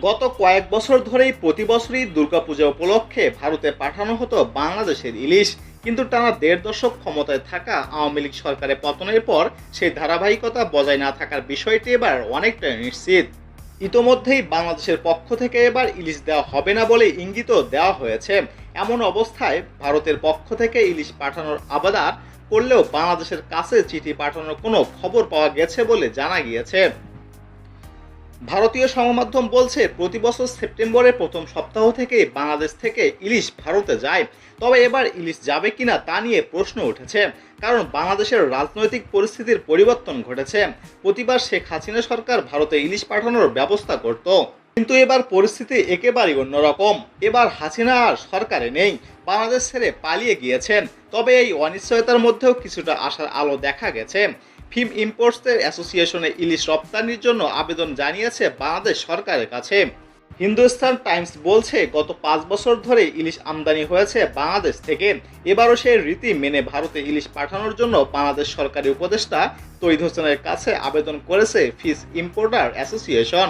গত কয়েক বছর ধরেই প্রতি বছরই দুর্গাপূজা উপলক্ষে ভারতে পাঠানো হতো বাংলাদেশের ইলিশ, কিন্তু টানা দেড় দশক ক্ষমতায় থাকা আওয়ামী লীগ সরকারের পতনের পর সেই ধারাবাহিকতা বজায় না থাকার বিষয়টি এবার অনেকটা নিশ্চিত। ইতোমধ্যেই বাংলাদেশের পক্ষ থেকে এবার ইলিশ দেওয়া হবে না বলে ইঙ্গিতও দেওয়া হয়েছে। এমন অবস্থায় ভারতের পক্ষ থেকে ইলিশ পাঠানোর আবদার করলেও বাংলাদেশের কাছে চিঠি পাঠানোর কোনো খবর পাওয়া গেছে বলে জানা গিয়েছে। ভারতীয় সংবাদমাধ্যম বলছে, প্রতি বছর সেপ্টেম্বরের প্রথম সপ্তাহ থেকে বাংলাদেশ থেকে ইলিশ ভারতে যায়। তবে এবার ইলিশ যাবে কিনা তা নিয়ে প্রশ্ন উঠেছে, কারণ বাংলাদেশের রাজনৈতিক পরিস্থিতির পরিবর্তন ঘটেছে। প্রতিবার শেখ হাসিনা সরকার ভারতে ইলিশ পাঠানোর ব্যবস্থা করত, কিন্তু এবার পরিস্থিতি একেবারেই অন্যরকম। এবার হাসিনা আর সরকারে নেই, বাংলাদেশ ছেড়ে পালিয়ে গিয়েছেন। তবে এই অনিশ্চয়তার মধ্যেও কিছুটা আশার আলো দেখা গেছে। ফিল্ম ইম্পোর্টসের অ্যাসোসিয়েশনে ইলিশ রপ্তানির জন্য আবেদন জানিয়েছে বাংলাদেশ সরকারের কাছে। হিন্দুস্তান টাইমস বলছে, গত 5 বছর ধরে ইলিশ আমদানি হয়েছে বাংলাদেশ থেকে। এবারও সেই রীতি মেনে ভারতে ইলিশ পাঠানোর জন্য বাংলাদেশ সরকারি উপদেষ্টা তৌহিদ হোসেনের কাছে আবেদন করেছে ফিশ ইম্পোর্টার অ্যাসোসিয়েশন।